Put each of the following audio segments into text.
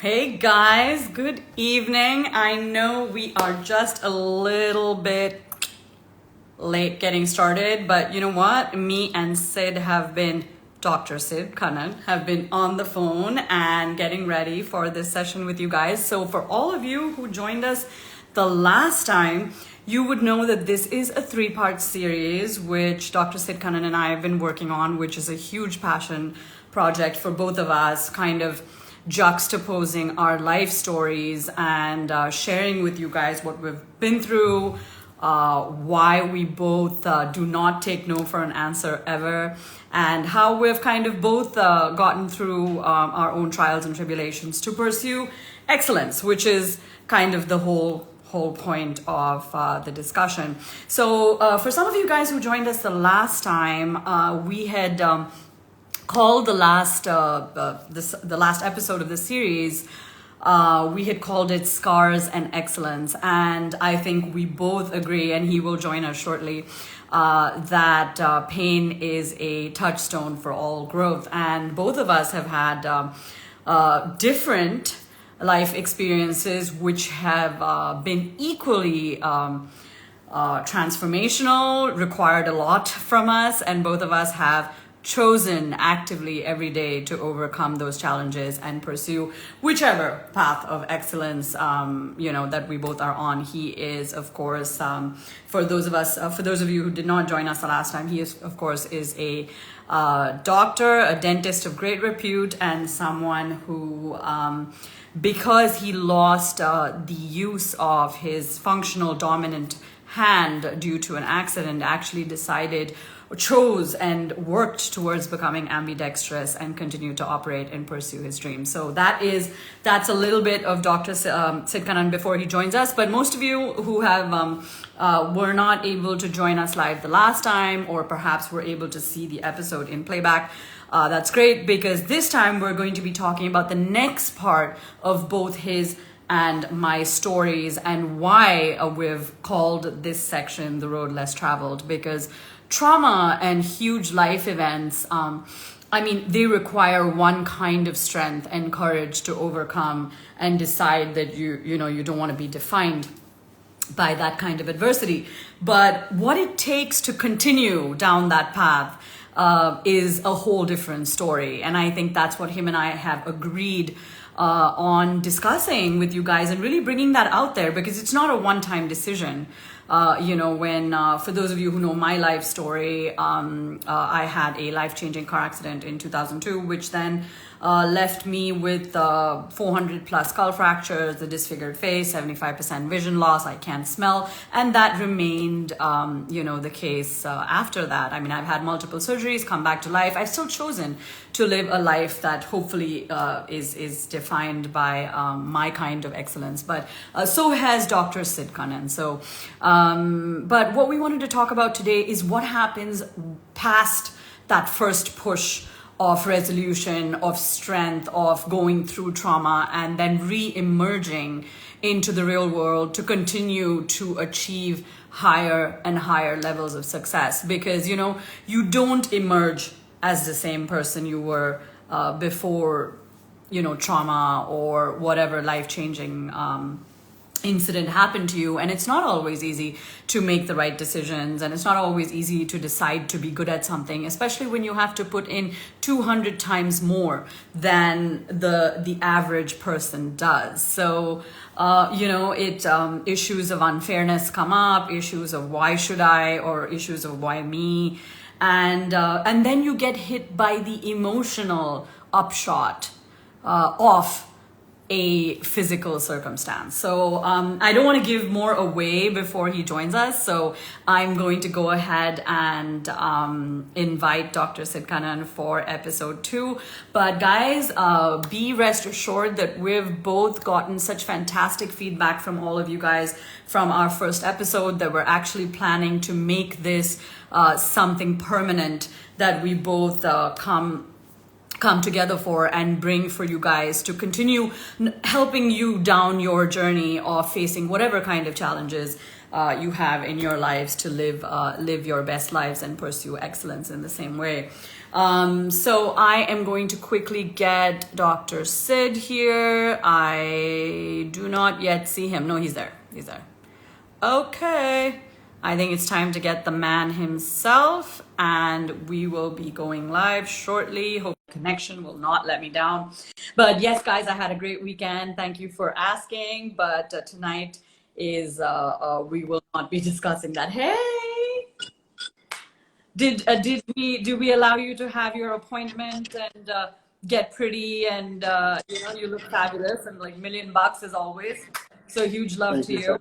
Hey guys, good evening. I know we are just a little bit late getting started, but you know what? Me and Dr. Sid Kannan, have been on the phone and getting ready for this session with you guys. So for all of you who joined us the last time, you would know that this is a three-part series which Dr. Sid Kannan and I have been working on, which is a huge passion project for both of us, kind of juxtaposing our life stories and sharing with you guys what we've been through, why we both do not take no for an answer ever, and how we've kind of both gotten through our own trials and tribulations to pursue excellence, which is kind of the whole point of the discussion. So for some of you guys who joined us the last time, we had called the last episode of the series, we had called it Scars and Excellence. And I think we both agree, and he will join us shortly, that pain is a touchstone for all growth. And both of us have had different life experiences which have been equally transformational, required a lot from us, and both of us have chosen actively every day to overcome those challenges and pursue whichever path of excellence that we both are on. He is, of course, for those of you who did not join us the last time, he is, of course, is a doctor, a dentist of great repute, and someone who because he lost the use of his functional dominant hand due to an accident, actually chose and worked towards becoming ambidextrous and continued to operate and pursue his dreams. So that's a little bit of Dr. Sid Kannan before he joins us. But most of you who have were not able to join us live the last time, or perhaps were able to see the episode in playback, that's great, because this time we're going to be talking about the next part of both his and my stories, and why we've called this section The Road Less Traveled, because trauma and huge life events, they require one kind of strength and courage to overcome and decide that you don't want to be defined by that kind of adversity. But what it takes to continue down that path is a whole different story. And I think that's what him and I have agreed on discussing with you guys, and really bringing that out there, because it's not a one-time decision. For those of you who know my life story, I had a life-changing car accident in 2002, which then left me with 400 plus skull fractures, a disfigured face, 75% vision loss, I can't smell, and that remained, the case after that. I've had multiple surgeries, come back to life. I've still chosen to live a life that hopefully is defined by my kind of excellence, but so has Dr. Sid Kannan. So, but what we wanted to talk about today is what happens past that first push of resolution, of strength, of going through trauma, and then re-emerging into the real world to continue to achieve higher and higher levels of success. Because, you don't emerge as the same person you were before, trauma or whatever life-changing incident happened to you. And it's not always easy to make the right decisions, and it's not always easy to decide to be good at something, especially when you have to put in 200 times more than the average person does. So issues of unfairness come up, issues of why should I, or issues of why me, and then you get hit by the emotional upshot of a physical circumstance. So I don't want to give more away before he joins us. So I'm going to go ahead and invite Dr. Sid Kannan for episode 2. But guys, be rest assured that we've both gotten such fantastic feedback from all of you guys from our first episode that we're actually planning to make this something permanent that we both come together for and bring for you guys to continue helping you down your journey of facing whatever kind of challenges you have in your lives to live your best lives and pursue excellence in the same way. So I am going to quickly get Dr. Sid here. I do not yet see him. No, he's there. He's there. Okay. I think it's time to get the man himself, and we will be going live shortly. Hope the connection will not let me down. But yes, guys, I had a great weekend. Thank you for asking. But tonight is, we will not be discussing that. Hey! Do we allow you to have your appointment and get pretty and you look fabulous and like $1,000,000 as always. So huge love to you.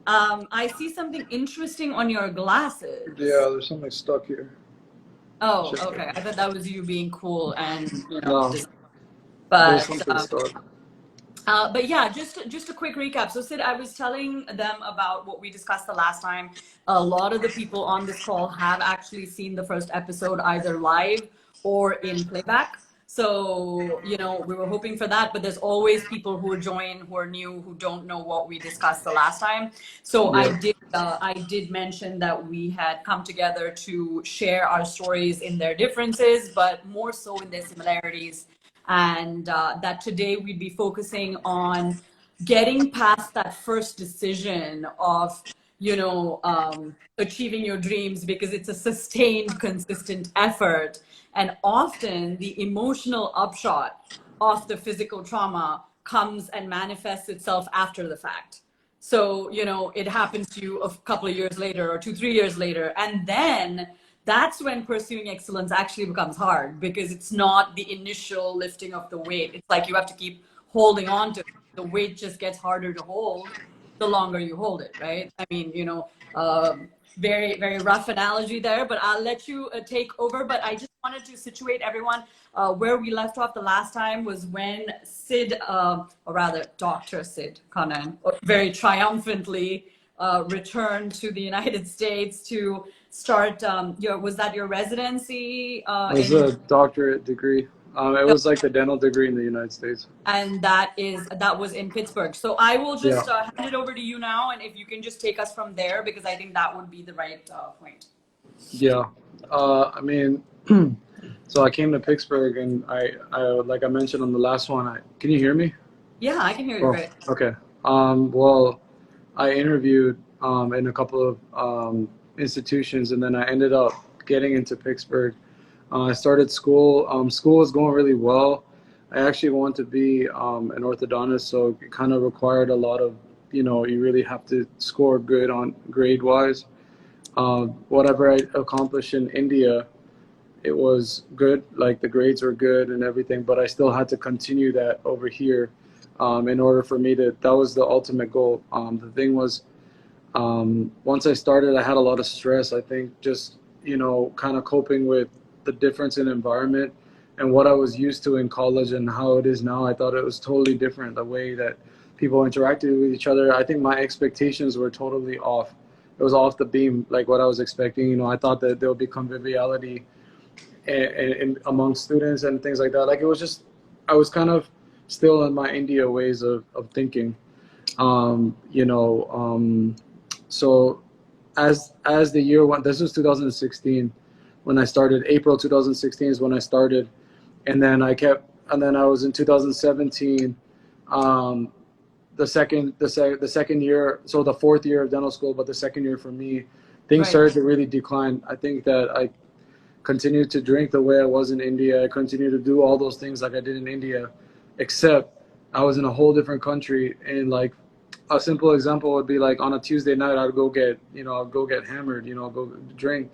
I see something interesting on your glasses. Yeah, there's something stuck here. Oh, okay. I thought that was you being cool and No, but something stuck. But yeah, just a quick recap. So Sid, I was telling them about what we discussed the last time. A lot of the people on this call have actually seen the first episode either live or in playback. So, we were hoping for that, but there's always people who join who are new, who don't know what we discussed the last time. So yeah. I did mention that we had come together to share our stories in their differences, but more so in their similarities. And that today we'd be focusing on getting past that first decision of, achieving your dreams, because it's a sustained, consistent effort. And often the emotional upshot of the physical trauma comes and manifests itself after the fact. So, it happens to you a couple of years later or 2-3 years later. And then that's when pursuing excellence actually becomes hard, because it's not the initial lifting of the weight. It's like you have to keep holding on to it. The weight just gets harder to hold the longer you hold it, right? I mean, very, very rough analogy there, but I'll let you take over. But I just wanted to situate everyone. Where we left off the last time was when Sid, or rather Dr. Sid Kannan, very triumphantly returned to the United States to start was that your residency? It was a doctorate degree. It was like the dental degree in the United States. And that was in Pittsburgh. So I will just hand it over to you now, and if you can just take us from there, because I think that would be the right point. Yeah, I mean, so I came to Pittsburgh, and I like I mentioned on the last one. Can you hear me? Yeah, I can hear you. Great. Okay. Well, I interviewed in a couple of institutions, and then I ended up getting into Pittsburgh. I started school. School was going really well. I actually wanted to be an orthodontist, so it kind of required a lot of, you really have to score good on grade-wise. Whatever I accomplished in India, it was good. Like the grades were good and everything, but I still had to continue that over here in order for me to. That was the ultimate goal. The thing was, once I started, I had a lot of stress. I think just kind of coping with the difference in environment and what I was used to in college and how it is now. I thought it was totally different, the way that people interacted with each other. I think my expectations were totally off. It was off the beam, like what I was expecting. I thought that there would be conviviality in among students and things like that. Like it was just, I was kind of still in my India ways of thinking. So as the year went, this was 2016 when I started. April 2016 is when I started, and then I was in 2017, the second year, so the fourth year of dental school, but the second year for me, things started to really decline. I think that I continued to drink the way I was in India. I continued to do all those things like I did in India, except I was in a whole different country. And like a simple example would be like on a Tuesday night, I'd go get hammered, go drink,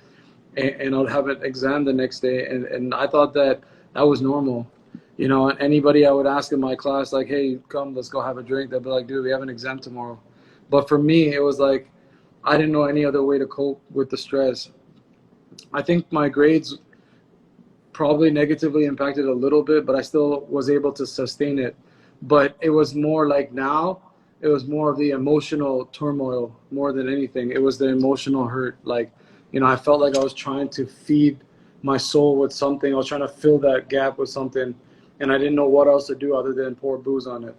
and I'd have an exam the next day. And I thought that was normal. And anybody I would ask in my class, like, hey, come, let's go have a drink. They'd be like, dude, we have an exam tomorrow. But for me, it was like, I didn't know any other way to cope with the stress. I think my grades probably negatively impacted a little bit, but I still was able to sustain it. But it was more like now, it was more of the emotional turmoil more than anything. It was the emotional hurt. Like, I felt like I was trying to feed my soul with something. I was trying to fill that gap with something, and I didn't know what else to do other than pour booze on it.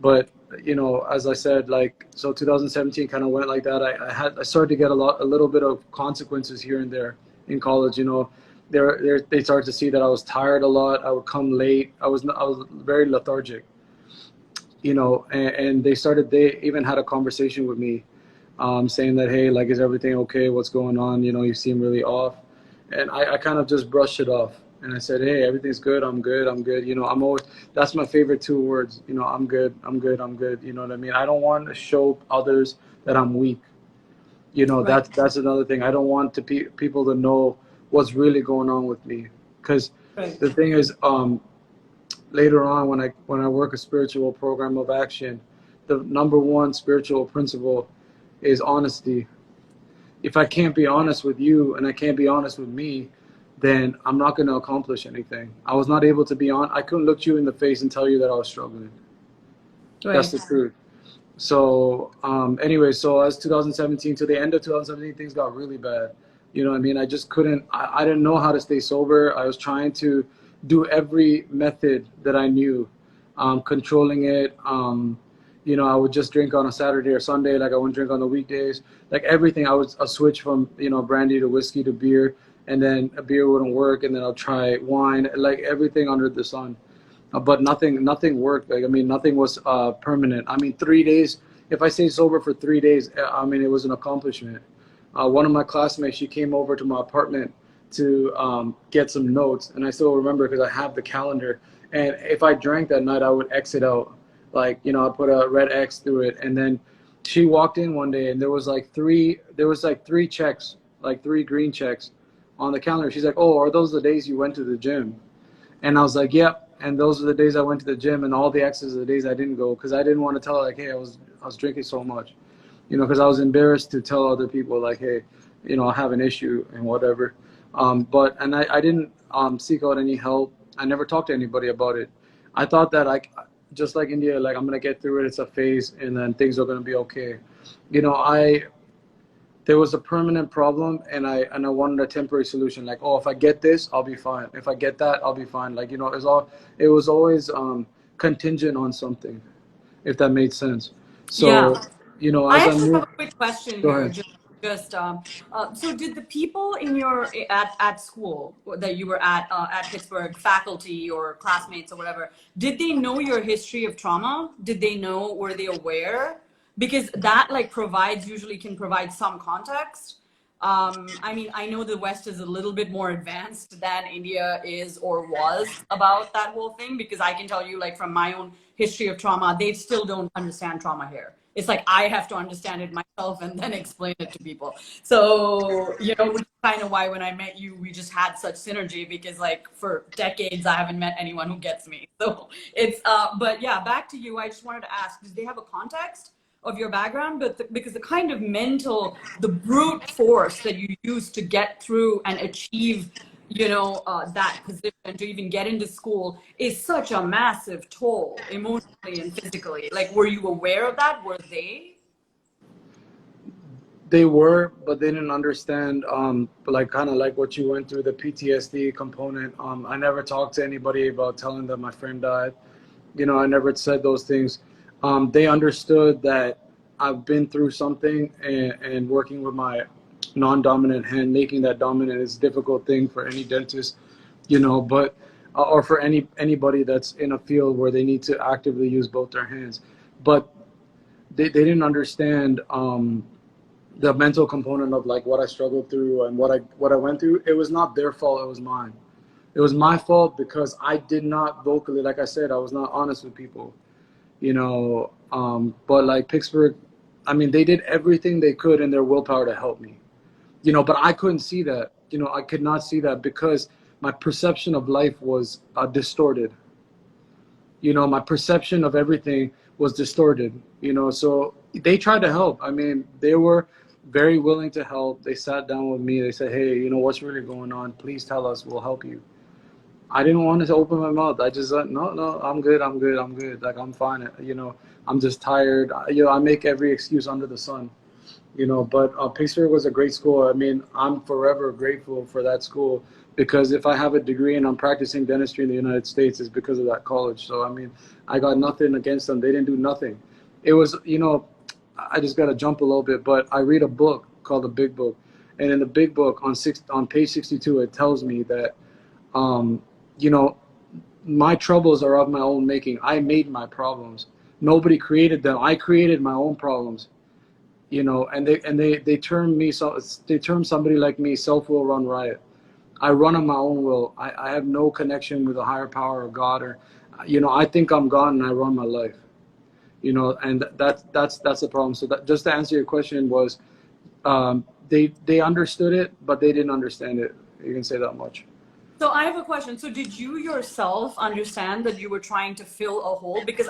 But you know, as I said, like, so 2017 kind of went like that. I started to get a little bit of consequences here and there in college. You know, they started to see that I was tired a lot. I would come late. I was very lethargic. You know, and they even had a conversation with me, saying that, hey, like, is everything okay? What's going on? You know, you seem really off. And I kind of just brushed it off. And I said, hey, everything's good. I'm good. I'm good. You know, I'm always, that's my favorite two words. You know, I'm good. I'm good. I'm good. You know what I mean? I don't want to show others that I'm weak. You know, Right. that's another thing. I don't want people to know what's really going on with me. Because Right. the thing is, later on when I work a spiritual program of action, the number one spiritual principle is honesty. If I can't be honest with you and I can't be honest with me, then I'm not going to accomplish anything. I was not able to be on. I couldn't look you in the face and tell you that I was struggling. That's Right. the truth. So anyway, so as 2017 to the end of 2017, things got really bad. You know what I mean? I just couldn't. I didn't know how to stay sober. I was trying to do every method that I knew, controlling it. You know, I would just drink on a Saturday or Sunday, like I wouldn't drink on the weekdays. Like everything, I would switch from, you know, brandy to whiskey to beer, and then a beer wouldn't work, and then I'll try wine, like everything under the sun. But nothing worked. Like, I mean, nothing was permanent. I mean, 3 days. If I stayed sober for 3 days, I mean, it was an accomplishment. One of my classmates, she came over to my apartment to get some notes, and I still remember because I have the calendar. And if I drank that night, I would exit out. Like, you know, I put a red X through it, and then she walked in one day, and there was like three checks, like three green checks on the calendar. She's like, "Oh, are those the days you went to the gym?" And I was like, "Yep." And those are the days I went to the gym, and all the X's are the days I didn't go, because I didn't want to tell her, like, hey, I was drinking so much, you know, because I was embarrassed to tell other people, like, hey, you know, I have an issue and whatever. And I didn't seek out any help. I never talked to anybody about it. I thought that, like, just like India, like, I'm gonna get through it. It's a phase, and then things are gonna be okay. You know, there was a permanent problem, and I wanted a temporary solution. Like, oh, if I get this, I'll be fine. If I get that, I'll be fine. Like, you know, it was always contingent on something, if that made sense. Yeah. So, you know, I as I actually have moved, a quick question go here. ahead. So did the people in your at school that you were at Pittsburgh, faculty or classmates or whatever, did they know your history of trauma? Did they know? Were they aware? Because that like provides usually can provide some context. I mean, I know the West is a little bit more advanced than India is or was about that whole thing, because I can tell you, like, from my own history of trauma, they still don't understand trauma here. It's like I have to understand it myself and then explain it to people. So, you know, which is kind of why when I met you, we just had such synergy, because, like, for decades, I haven't met anyone who gets me. So but yeah, back to you. I just wanted to ask, do they have a context of your background? But because the kind of the brute force that you use to get through and achieve, that position, to even get into school, is such a massive toll emotionally and physically. Like, were you aware of that? Were they? They were, but they didn't understand, like, kind of like what you went through, the PTSD component. I never talked to anybody about telling them my friend died. You know, I never said those things. They understood that I've been through something, and working with my non-dominant hand, making that dominant is a difficult thing for any dentist, you know, but or for anybody that's in a field where they need to actively use both their hands. But they didn't understand the mental component of, like, what I struggled through and what I went through. It was not their fault, it was mine. It was my fault because I did not vocally, like I said, I was not honest with people, you know. But like Pittsburgh, I mean, they did everything they could in their willpower to help me, you know, but I couldn't see that. You know, I could not see that because my perception of life was distorted. You know, my perception of everything was distorted, you know. So they tried to help. I mean, they were very willing to help. They sat down with me. They said, hey, you know, what's really going on? Please tell us, we'll help you. I didn't want to open my mouth. I just said, no, I'm good. Like, I'm fine. You know, I'm just tired. You know, I make every excuse under the sun, you know. But Pittsburgh was a great school. I mean, I'm forever grateful for that school, because if I have a degree and I'm practicing dentistry in the United States, it's because of that college. So, I mean, I got nothing against them. They didn't do nothing. it was, you know, I just got to jump a little bit, but I read a book called The Big Book. And in the Big Book on page 62, it tells me that, you know, my troubles are of my own making. I made my problems. Nobody created them. I created my own problems, you know, and they term me, so they term somebody like me, self-will run riot. I run on my own will. I have no connection with a higher power or God, or, you know, I think I'm God and I run my life, you know, and that's the problem. So that, just to answer your question, was they understood it, but they didn't understand it. You can say that much. So I have a question. So did you yourself understand that you were trying to fill a hole? Because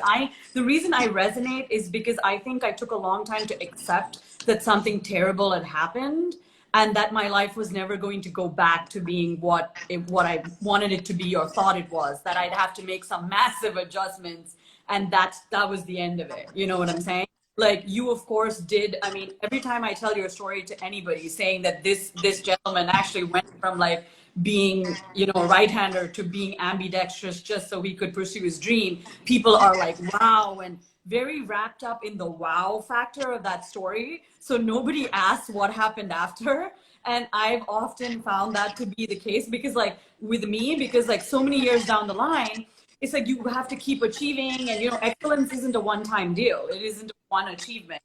the reason I resonate is because I think I took a long time to accept that something terrible had happened and that my life was never going to go back to being what I wanted it to be or thought it was, that I'd have to make some massive adjustments, and that was the end of it. You know what I'm saying? Like, you of course did. I mean, every time I tell your story to anybody, saying that this gentleman actually went from like being, you know, a right-hander to being ambidextrous just so he could pursue his dream, people are like, wow, and very wrapped up in the wow factor of that story. So nobody asks what happened after. And I've often found that to be the case, because like with me, because like so many years down the line, it's like you have to keep achieving, and, you know, excellence isn't a one-time deal. It isn't one achievement.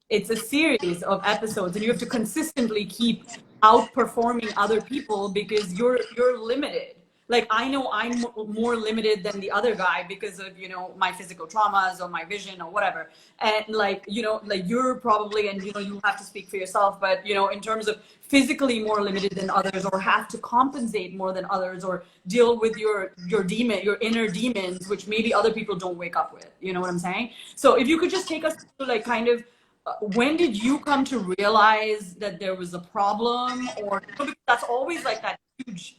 It's a series of episodes, and you have to consistently keep outperforming other people, because you're limited. Like, I know I'm more limited than the other guy because of, you know, my physical traumas or my vision or whatever. And like, you know, like you're probably, and, you know, you have to speak for yourself, but, you know, in terms of physically more limited than others, or have to compensate more than others, or deal with your inner demons, which maybe other people don't wake up with. You know what I'm saying? So if you could just take us to like kind of, when did you come to realize that there was a problem? Or, you know, because that's always like that huge,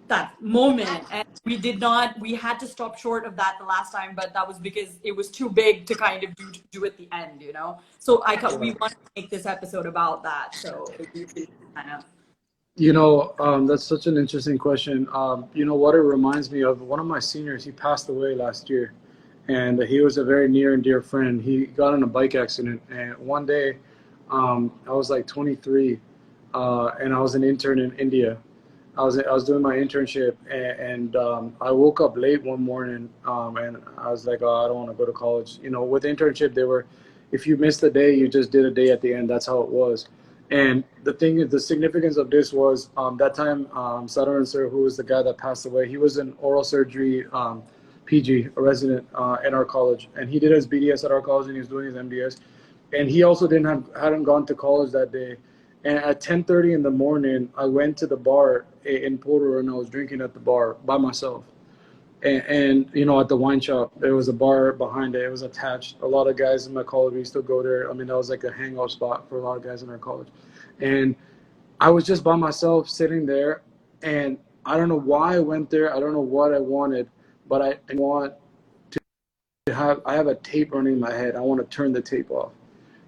that moment, and we had to stop short of that the last time, but that was because it was too big to kind of do at the end, you know. So we want to make this episode about that. So if you can kind of, You know, that's such an interesting question. You know what it reminds me of? One of my seniors, he passed away last year, and he was a very near and dear friend. He got in a bike accident, and one day, I was like 23, and I was an intern in India. I was doing my internship, and I woke up late one morning, and I was like, oh, I don't want to go to college. You know, with internship, if you missed a day, you just did a day at the end. That's how it was. And the thing is, the significance of this was, that time, Saran sir, who was the guy that passed away, he was an oral surgery PG, a resident at our college, and he did his BDS at our college, and he was doing his MDS, and he also hadn't gone to college that day. And at 10:30 in the morning, I went to the bar in Porter, and I was drinking at the bar by myself. And you know, at the wine shop, there was a bar behind it. It was attached. A lot of guys in my college, we used to go there. I mean, that was like a hangout spot for a lot of guys in our college. And I was just by myself sitting there, and I don't know why I went there. I don't know what I wanted, but I want to I have a tape running in my head. I want to turn the tape off,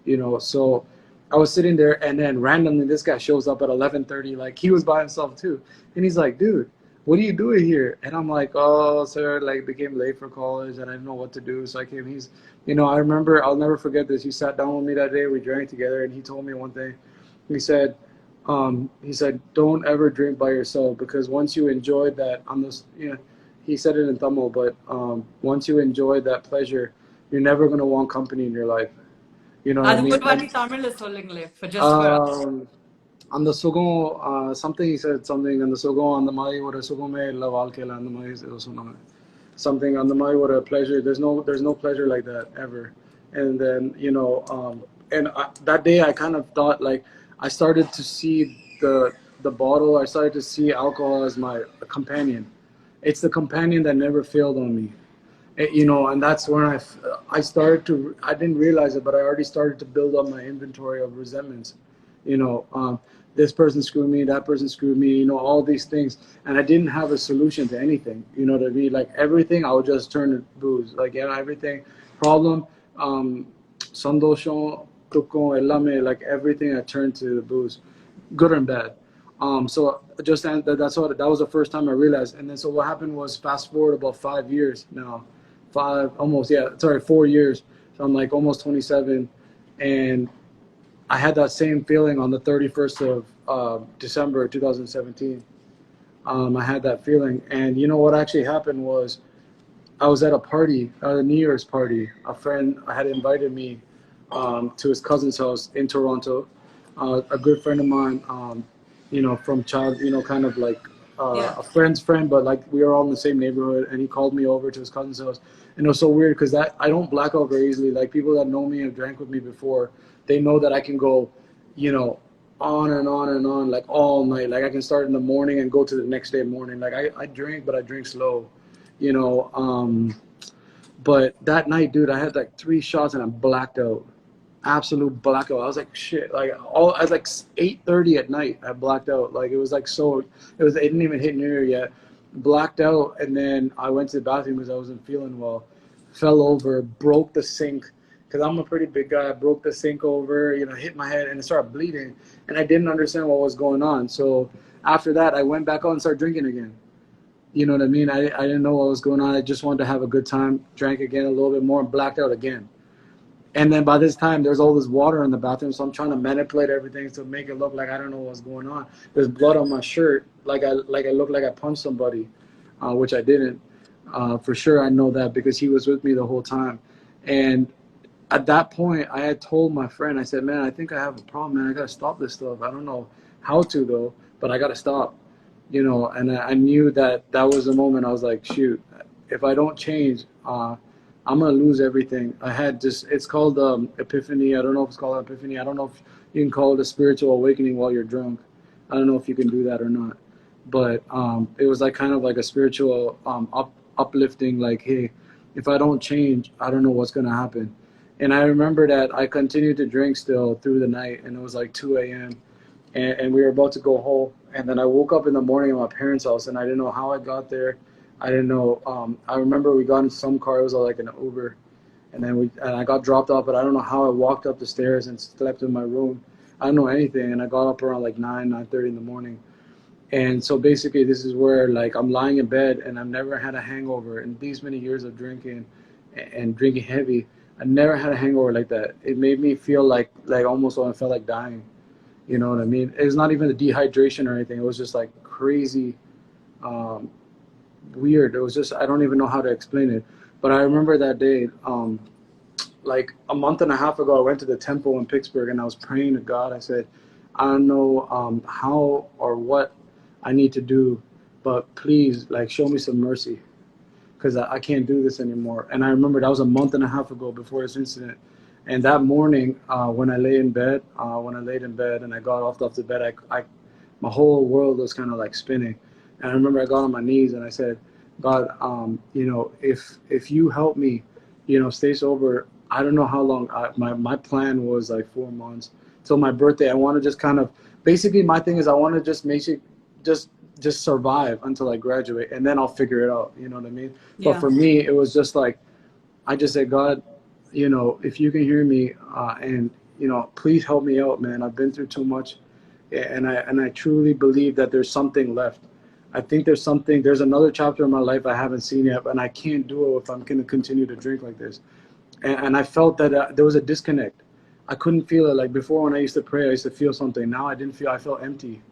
you know. So I was sitting there, and then randomly this guy shows up at 11:30. Like, he was by himself too, and he's like, dude, what are you doing here? And I'm like, oh, sir, like, became late for college and I didn't know what to do. So I came. You know, I remember, I'll never forget this. He sat down with me that day. We drank together, and he told me one thing. He said, don't ever drink by yourself, because once you enjoyed that, you know, he said it in Tamil, but once you enjoy that pleasure, you're never going to want company in your life. You know what I mean? for just for அந்த சுகம், something he said, something அந்த சுகம் அந்த மாதிரி ஒரு சுகமே இல்லை வாழ்க்கையில, அந்த மாதிரி ஏதோ சொன்னாங்க. Something அந்த மாதிரி ஒரு pleasure, there's no pleasure like that ever. And then, you know, that day I kind of thought, like, I started to see the bottle, I started to see alcohol as my companion. It's the companion that never failed on me. You know, and that's when I started to, I didn't realize it, but I already started to build up my inventory of resentments. You know, this person screwed me, that person screwed me, you know, all these things. And I didn't have a solution to anything, you know what I mean? Like, everything, I would just turn to booze. Like, you know, everything, problem, sandosham, dukkom, ellame, like, everything I turned to the booze, good and bad. So just that was the first time I realized. And then, so what happened was, fast forward about 5 years now, 4 years. So I'm like almost 27, and I had that same feeling on the 31st of December 2017. I had that feeling, and you know what actually happened was I was at a party, a New Year's party. A friend had invited me to his cousin's house in Toronto. A good friend of mine, from child, kind of like Yeah. a friend's friend, but like we were all in the same neighborhood. And he called me over to his cousin's house, and it was so weird because that I don't black out very easily. Like people that know me and drank with me before, they know that I can go, on and on and on, like all night. Like I can start in the morning and go to the next day morning. Like I drink, but I drink slow, you know. But that night, dude, I had like 3 shots and I blacked out. Absolute blackout. I was like, shit. Like I was like 8:30 at night. I blacked out. Like it was like so. It didn't even hit New Year yet. Blacked out, and then I went to the bathroom because I wasn't feeling well. Fell over, broke the sink because I'm a pretty big guy. I broke the sink over, hit my head and it started bleeding, and I didn't understand what was going on. So after that, I went back out and started drinking again. You know what I mean? I didn't know what was going on. I just wanted to have a good time, drank again a little bit more, and blacked out again. And then by this time, there's all this water in the bathroom, so I'm trying to manipulate everything to make it look like I don't know what's going on. There's blood on my shirt, like I look like I punched somebody, which I didn't. For sure, I know that because he was with me the whole time. And at that point, I had told my friend, I said, man, I think I have a problem, man. I got to stop this stuff. I don't know how to, though, but I got to stop. And I knew that was the moment I was like, shoot, if I don't change, I'm going to lose everything. I had just, it's called epiphany. I don't know if it's called epiphany. I don't know if you can call it a spiritual awakening while you're drunk. I don't know if you can do that or not. But it was like kind of like a spiritual uplifting, like, hey, if I don't change, I don't know what's going to happen. And I remember that I continued to drink still through the night, and it was like 2 a.m. And we were about to go home. And then I woke up in the morning at my parents' house, and I didn't know how I got there. I didn't know. I remember we got in some car. It was like an Uber. And then I got dropped off, but I don't know how I walked up the stairs and slept in my room. I don't know anything. And I got up around like 9:30 in the morning. And so basically this is where like I'm lying in bed, and I've never had a hangover in these many years of drinking and drinking heavy. I never had a hangover like that. It made me feel like almost when I felt like dying. You know what I mean? It was not even the dehydration or anything. It was just like crazy, weird. It was just, I don't even know how to explain it. But I remember that day, like a month and a half ago, I went to the temple in Pittsburgh and I was praying to God. I said, I don't know how or what I need to do, but please, like, show me some mercy because I can't do this anymore. And I remember that was a month and a half ago before this incident. And that morning, when I laid in bed and I got off the bed, my whole world was kind of like spinning. And I remember I got on my knees and I said, God, if you help me, stay sober. I don't know how long. My plan was like 4 months till my birthday. I want to just kind of, basically my thing is I want to just make it, just survive until I graduate, and then I'll figure it out. You know what I mean? Yeah. But for me, it was just like, I just said, God, if you can hear me, and please help me out, man. I've been through too much, and I truly believe that there's something left. I think there's another chapter in my life I haven't seen yet, and I can't do it if I'm going to continue to drink like this. And I felt that there was a disconnect. I couldn't feel it. Like before, when I used to pray, I used to feel something. Now I didn't feel. I felt empty,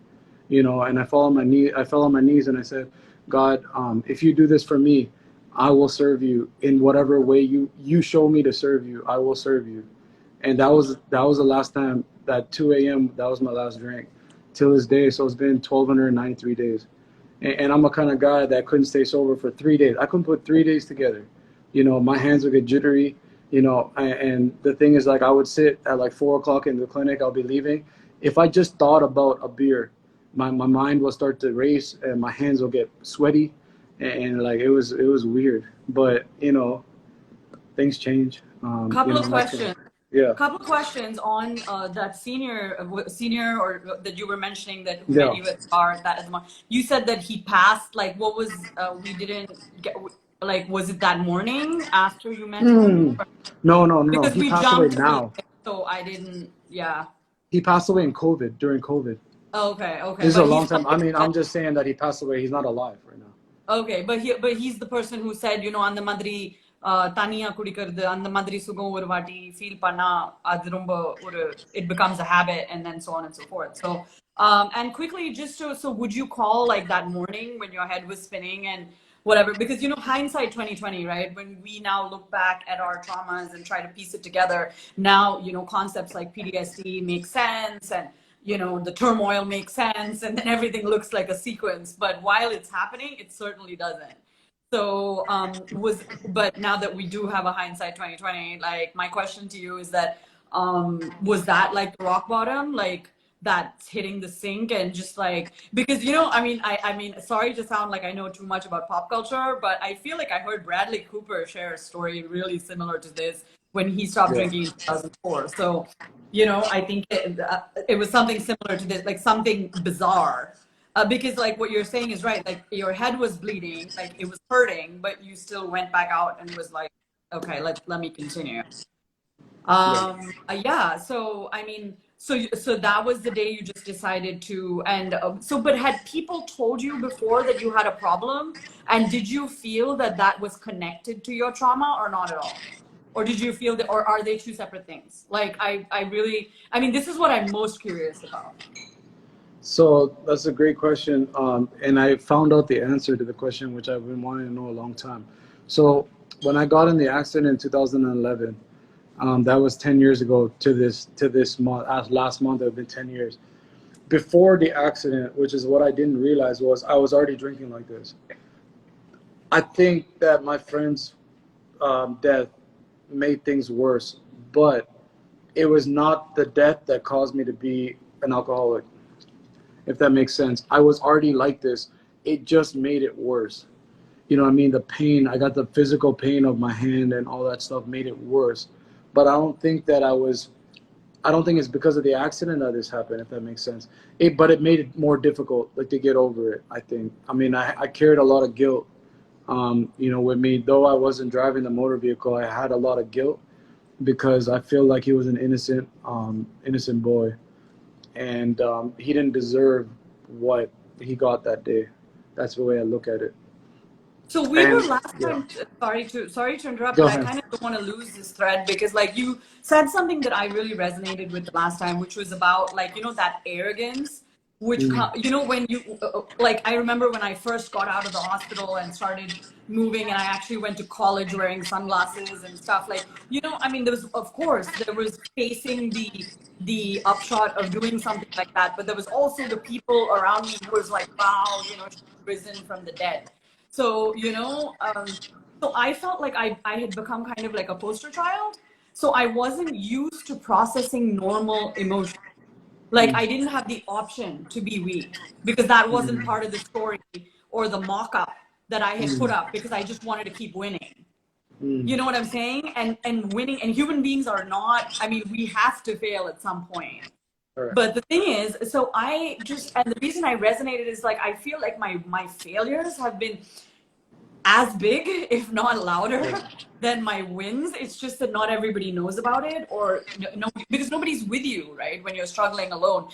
and I fell on my knees and I said, God, if you do this for me, I will serve you in whatever way you show me to serve you. I will serve you. And that was the last time. That 2 a.m. that was my last drink till this day. So it's been 1,293 days. And I'm a kind of guy that couldn't stay sober for 3 days. I couldn't put 3 days together. My hands would get jittery. And the thing is, like, I would sit at like 4 o'clock in the clinic. I'll be leaving. If I just thought about a beer, my mind will start to race and my hands will get sweaty. And like, it was weird. But, things change. Couple of questions. Yeah. Couple of questions on that senior or that you were mentioning that who Yeah. met you at the bar at the moment. You said that he passed. Like, what was we didn't get? Like, was it that morning after you met him? No. Because He we passed away jumped a little now. bit, so I didn't. Yeah. He passed away during COVID. Okay. This is a But long he's time. I mean, I'm just saying that he passed away. He's not alive right now. okay. But he's the person who said, on the Madri தனியா குடிக்கிறது அந்த மாதிரி சுகம் ஒரு வாட்டி feel பண்ணா அது ரொம்ப ஒரு it becomes a habit and then so on and so forth. So and quickly just to, so would you call like that morning when your head was spinning and whatever, because you know hindsight 2020, right, when we now look back at our traumas and try to piece it together now, you know, concepts like PTSD make sense and you know the turmoil makes sense and then everything looks like a sequence, but while it's happening it certainly doesn't. So but now that we do have a hindsight 2020, like my question to you is that was that like the rock bottom, like that's hitting the sink and just like, because you know, I mean sorry to sound like I know too much about pop culture, but I feel like I heard Bradley Cooper share a story really similar to this when he stopped drinking in 2004. So you know, I think it was something similar to this, like something bizarre. Because like what you're saying is right, like your head was bleeding, like it was hurting, but you still went back out and was like, okay, let me continue. Yeah. So I mean, so that was the day you just decided to, and so but had people told you before that you had a problem, and did you feel that that was connected to your trauma or not at all? Or did you feel that, or are they two separate things? Like I really, I mean, this is what I'm most curious about. So that's a great question, and I found out the answer to the question, which I've been wanting to know a long time. So when I got in the accident in 2011, that was 10 years ago to this month. Last month, it had been 10 years. Before the accident, which is what I didn't realize, was I was already drinking like this. I think that my friend's death made things worse, but it was not the death that caused me to be an alcoholic, if that makes sense. I was already like this. It just made it worse. You know what I mean? The pain, I got the physical pain of my hand and all that stuff made it worse. But I don't think it's because of the accident that this happened, if that makes sense. But it made it more difficult, like, to get over it, I think. I mean, I carried a lot of guilt, you know, with me. Though I wasn't driving the motor vehicle, I had a lot of guilt because I feel like he was an innocent boy. And he didn't deserve what he got that day. That's the way I look at it. So we were last time, sorry to interrupt, Go but ahead. I kind of don't want to lose this thread because like you said something that I really resonated with the last time, which was about like, you know, that arrogance, which, you know, when you, like, I remember when I first got out of the hospital and started moving and I actually went to college wearing sunglasses and stuff, like, you know, I mean, there was, of course, there was facing the upshot of doing something like that, but there was also the people around me who was like, wow, you know, she's risen from the dead. So, you know, so I felt like I had become kind of like a poster child. So I wasn't used to processing normal emotions. Like I didn't have the option to be weak because that wasn't part of the story or the mock-up that I had put up because I just wanted to keep winning. You know what I'm saying? And winning, and human beings are not, I mean, we have to fail at some point. But the thing is, so I just, and the reason I resonated is like, I feel like my failures have been as big, if not louder, than my wins. It's just that not everybody knows about it, or no, because nobody's with you, right? When you're struggling alone,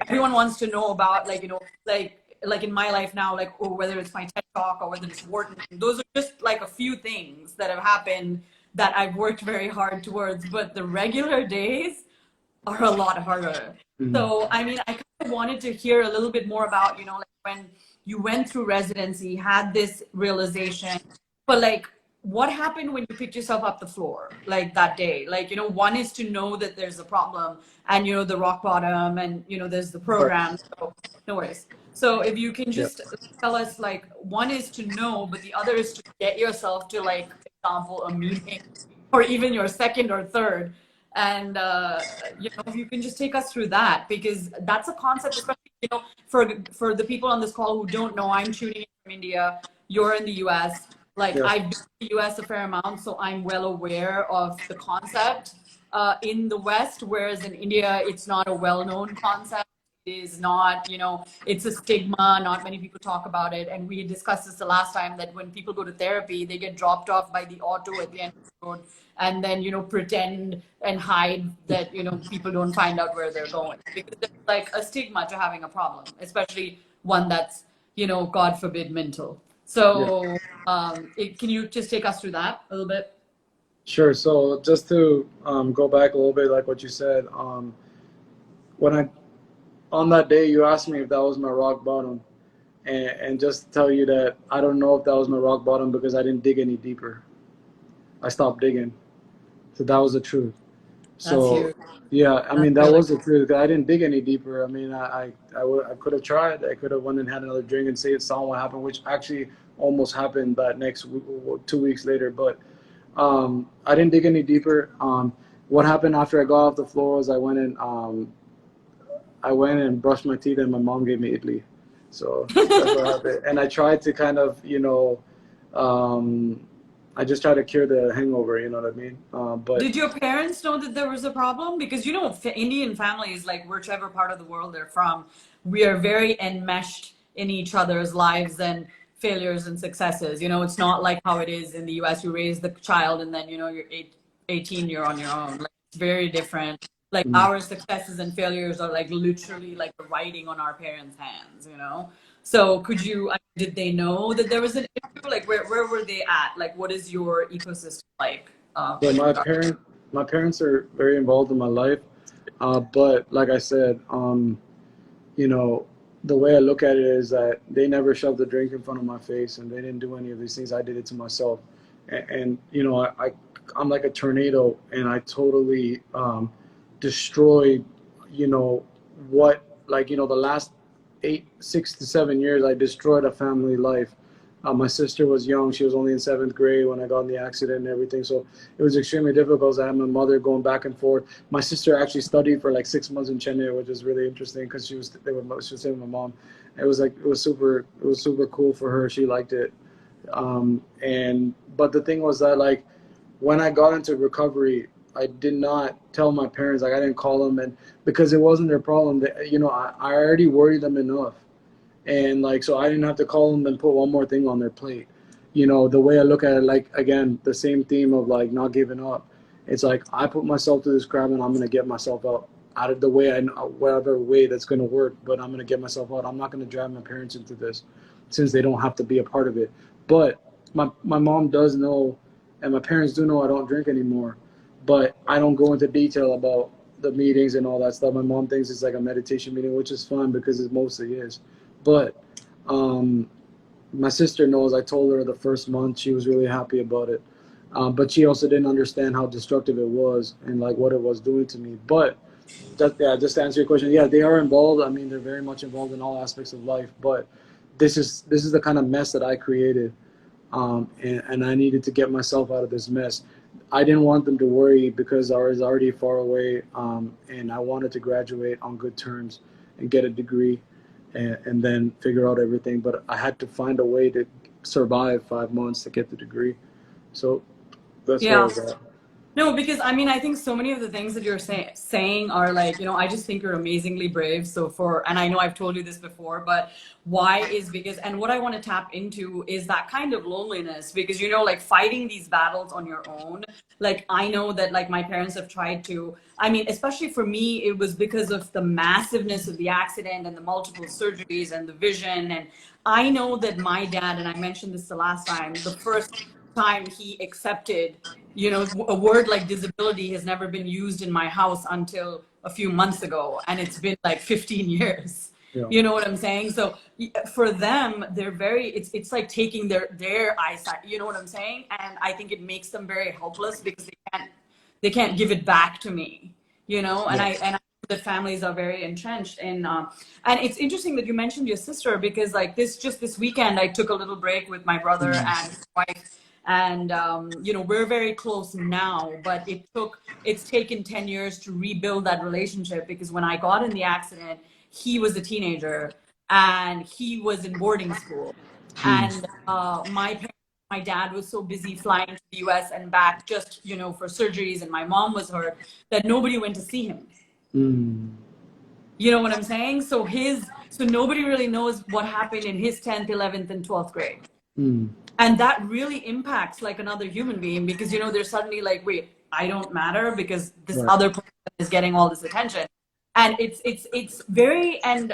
everyone wants to know about, like, you know, like in my life now, like, or whether it's my TED talk or whether it's Wharton. Those are just like a few things that have happened that I've worked very hard towards, but the regular days are a lot harder. So, I mean, I kind of wanted to hear a little bit more about, you know, like when you went through residency, had this realization, but like, what happened when you picked yourself up the floor, like that day? Like, you know, one is to know that there's a problem and, you know, the rock bottom and, you know, there's the program. So, no worries. So if you can just tell us, like, one is to know, but the other is to get yourself to, like, example, a meeting or even your second or third. And you know, if you can just take us through that, because that's a concept, especially, you know, for the people on this call who don't know, I'm tuning in from India, you're in the US. Like, I've been to the US a fair amount, so I'm well aware of the concept in the West, whereas in India it's not a well-known concept. Is not, you know, it's a stigma, not many people talk about it. And we discussed this the last time, that when people go to therapy, they get dropped off by the auto at the end of the road and then, you know, pretend and hide that, you know, people don't find out where they're going, because there's like a stigma to having a problem, especially one that's, you know, God forbid, mental. Yeah. So can you just take us through that a little bit? Sure. So just to go back a little bit, like what you said, when I on that day you asked me if that was my rock bottom, and just to tell you that I don't know if that was my rock bottom because I didn't dig any deeper. I stopped digging. So that was the truth. That's So huge. yeah, I That's mean that really was the truth. I didn't dig any deeper. I mean I could have tried. I could have went and had another drink and say it saw what happened, which actually almost happened that next 2 weeks later. But I didn't dig any deeper. What happened after I got off the floor was I went and brushed my teeth and my mom gave me idli. So that's what happened. And I tried to kind of, I just tried to cure the hangover, you know what I mean? But Did your parents know that there was a problem? Because Indian families, like whichever part of the world they're from, we are very enmeshed in each other's lives and failures and successes. It's not like how it is in the US. You raise the child and then, you're 18, you're on your own. Like, it's very different. Like mm, our successes and failures are like literally like the writing on our parents' hands. So did they know that there was an issue? Like where were they at? Like what is your ecosystem like so with regard? my parents are very involved in my life. But like I said, you know, the way I look at it is that they never shoved a drink in front of my face, and they didn't do any of these things. I did it to myself, and I'm like a tornado, and I totally destroyed, you know, what like the last 6 to 7 years, I destroyed a family life. My sister was young; she was only in seventh grade when I got in the accident and everything. So it was extremely difficult. I had my mother going back and forth. My sister actually studied for like 6 months in Chennai, which is really interesting because she was staying with my mom. It was super cool for her. She liked it. And but the thing was that like when I got into recovery, I did not tell my parents. Like I didn't call them, and because it wasn't their problem. I already worried them enough, and like so I didn't have to call them and put one more thing on their plate. The way I look at it, like again, the same theme of like not giving up. It's like I put myself through this crap, and I'm gonna get myself out of the way. I know whatever way that's gonna work, but I'm gonna get myself out. I'm not gonna drag my parents into this, since they don't have to be a part of it. But my mom does know, and my parents do know I don't drink anymore, but I don't go into detail about the meetings and all that stuff. My mom thinks it's like a meditation meeting, which is fun because it mostly is. But um, my sister knows. I told her the first month. She was really happy about it, but she also didn't understand how destructive it was and like what it was doing to me. But just to answer your question, yeah, they are involved. I mean, they're very much involved in all aspects of life. But this is the kind of mess that I created, and I needed to get myself out of this mess. I didn't want them to worry because I was already far away, and I wanted to graduate on good terms and get a degree, and then figure out everything. But I had to find a way to survive 5 months to get the degree. So that's where I Yeah. was at. No, because I think so many of the things that you're saying are like, I just think you're amazingly brave. And I know I've told you this before, but why is because, and what I want to tap into is that kind of loneliness because, like fighting these battles on your own. Like, I know that like my parents have tried to, especially for me, it was because of the massiveness of the accident and the multiple surgeries and the vision. And I know that my dad, and I mentioned this the last time, the first time he accepted a word like disability has never been used in my house until a few months ago, and it's been like 15 years. Yeah. You know what I'm saying? So for them, they're very, it's like taking their eyesight, you know what I'm saying? And I think it makes them very helpless because they can't give it back to me, and Yeah. I know that families are very entrenched in and it's interesting that you mentioned your sister because like this weekend I took a little break with my brother and his wife, and we're very close now, but it's taken 10 years to rebuild that relationship because when I got in the accident, he was a teenager and he was in boarding school, and my dad was so busy flying to the US and back just for surgeries, and my mom was hurt that nobody went to see him. Mm. You know what I'm saying? So nobody really knows what happened in his 10th, 11th, and 12th grade. Mm. And that really impacts like another human being because they're suddenly like, wait, I don't matter because this Right. other person is getting all this attention. And it's very and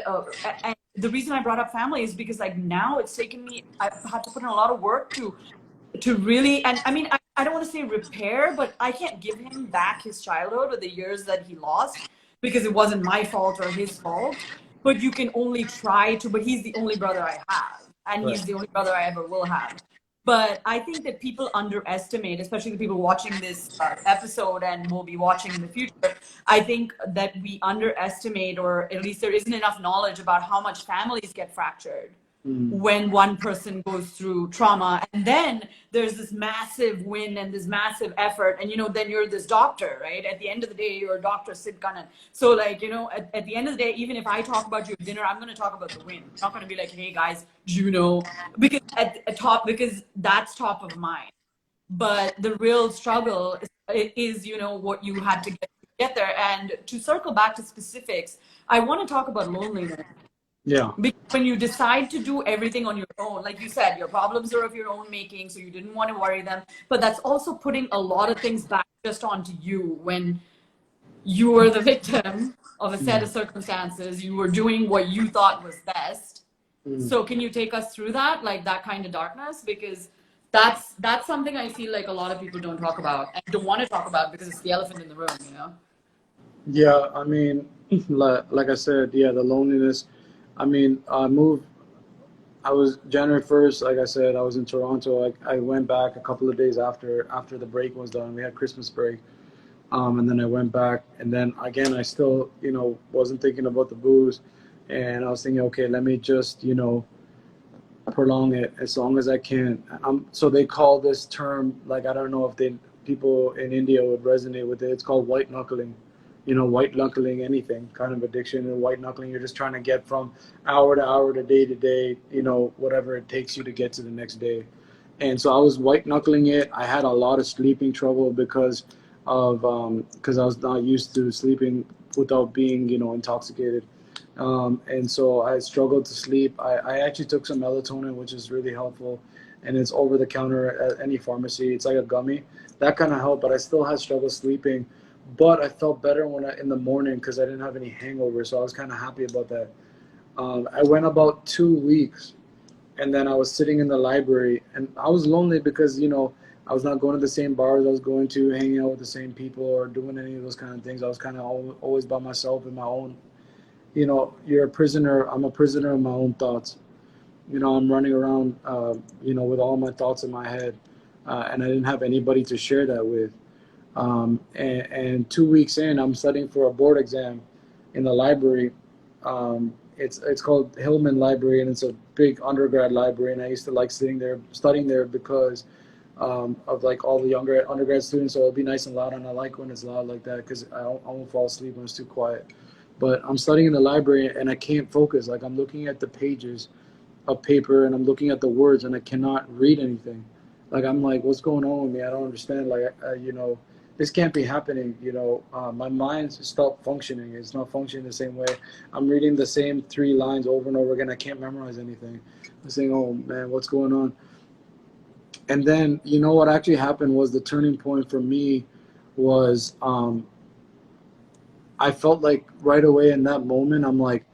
the reason I brought up family is because like now it's taken me, I've had to put in a lot of work to really, and I mean, I don't want to say repair, but I can't give him back his childhood or the years that he lost because it wasn't my fault or his fault. But you can only try to, but he's the only brother I have, and Right. he's the only brother I ever will have. But I think that people underestimate, especially the people watching this episode and will be watching in the future. I think that we underestimate, or at least there isn't enough knowledge about how much families get fractured when one person goes through trauma, and then there's this massive win and this massive effort, and then you're this doctor, right? At the end of the day, you're a doctor, Sid Kannan. So like, at the end of the day, even if I talk about your dinner, I'm going to talk about the win. I'm not going to be like, hey guys, because at top, because that's top of mind. But the real struggle is what you had to get there. And to circle back to specifics, I want to talk about loneliness. Yeah. Because when you decide to do everything on your own, like you said, your problems are of your own making, so you didn't want to worry them. But that's also putting a lot of things back just onto you when you were the victim of a set of circumstances. You were doing what you thought was best. So can you take us through that, like that kind of darkness? Because that's something I feel like a lot of people don't talk about and don't want to talk about because it's the elephant in the room. Yeah, I mean, like I said, yeah, the loneliness. I mean, I was January 1st, like I said, I was in Toronto. I went back a couple of days after the break was done. We had Christmas break. And then I went back, and then again, I still, wasn't thinking about the booze, and I was thinking, okay, let me just, prolong it as long as I can. So they call this term, like, I don't know if people in India would resonate with it. It's called white knuckling. White knuckling anything kind of addiction, and white knuckling, you're just trying to get from hour to hour to day, whatever it takes you to get to the next day. And so I was white knuckling it. I had a lot of sleeping trouble because I was not used to sleeping without being, intoxicated. And so I struggled to sleep. I actually took some melatonin, which is really helpful, and it's over the counter at any pharmacy. It's like a gummy. That kind of helped, but I still had struggle sleeping. But I felt better in the morning because I didn't have any hangover, so I was kind of happy about that. I went about 2 weeks, and then I was sitting in the library, and I was lonely because I was not going to the same bars I was going to, hanging out with the same people, or doing any of those kind of things. I was kind of always by myself in my own. You're a prisoner. I'm a prisoner of my own thoughts. I'm running around, with all my thoughts in my head, and I didn't have anybody to share that with. And 2 weeks in, I'm studying for a board exam in the library. It's called Hillman Library, and it's a big undergrad library. And I used to like studying there because of like all the younger undergrad students. So it'll be nice and loud, and I like when it's loud like that because I won't fall asleep when it's too quiet. But I'm studying in the library, and I can't focus. Like, I'm looking at the pages of paper, and I'm looking at the words, and I cannot read anything. Like, I'm like, what's going on with me? I don't understand. Like, this can't be happening. My mind's stopped functioning. It's not functioning the same way. I'm reading the same 3 lines over and over again. I can't memorize anything. I'm saying, oh man, what's going on? And then, what actually happened was the turning point for me was, I felt like right away in that moment, I'm like,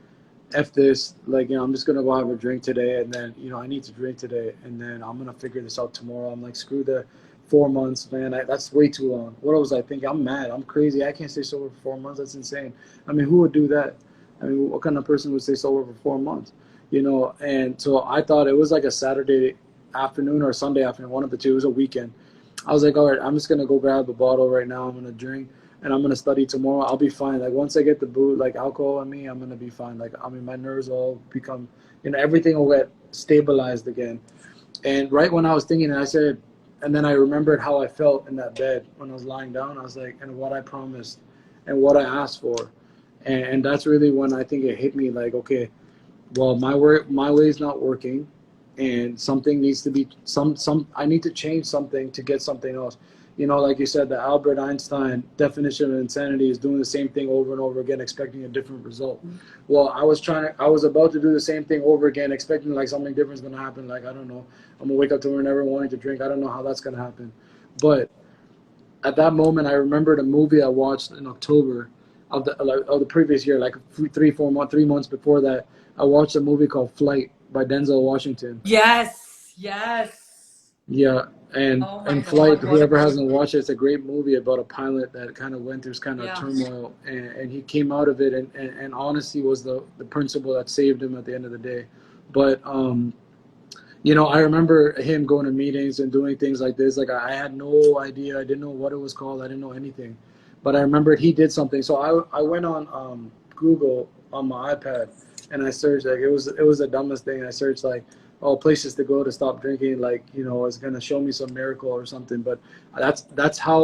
F this, like, I'm just going to go have a drink today. And then, I need to drink today. And then I'm going to figure this out tomorrow. I'm like, screw the 4 months, man. That's way too long. What was I thinking? I'm mad. I'm crazy. I can't stay sober for 4 months. That's insane. I mean, who would do that? I mean, what kind of person would stay sober for 4 months? And so I thought it was like a Saturday afternoon or Sunday afternoon, one of the two. It was a weekend. I was like, all right, I'm just going to go grab a bottle right now. I'm going to drink. And I'm going to study tomorrow. I'll be fine. Like, once I get the booze, like alcohol in me, I'm going to be fine. Like, I mean, my nerves will become, everything will get stabilized again. And right when I was thinking, I said, and then I remembered how I felt in that bed when I was lying down. I was like, and what I promised and what I asked for. And that's really when I think it hit me, like, okay, well, my way is not working, and something needs to be, I need to change something to get something else. Like you said, the Albert Einstein definition of insanity is doing the same thing over and over again, expecting a different result. Well, I was about to do the same thing over again, expecting like something different is going to happen. Like, I don't know, I'm going to wake up tomorrow never wanting to drink. I don't know how that's going to happen. But at that moment, I remembered a movie I watched in October. of the previous year, like 3 months before that, I watched a movie called Flight by Denzel Washington. Yes, yes. Yeah, Oh my and Flight, God, what a whoever movie. hasn't watched it, it's a great movie about a pilot that kind of went through kind of Yeah. turmoil, and he came out of it, and honesty was the principle that saved him at the end of the day. But I remember him going to meetings and doing things like this. Like I had no idea. I didn't know what it was called. I didn't know anything. But I remembered he did something. So I went on Google on my iPad and I searched, like it was the dumbest thing. I searched like, oh, places to go to stop drinking. Like, it's gonna show me some miracle or something. But that's how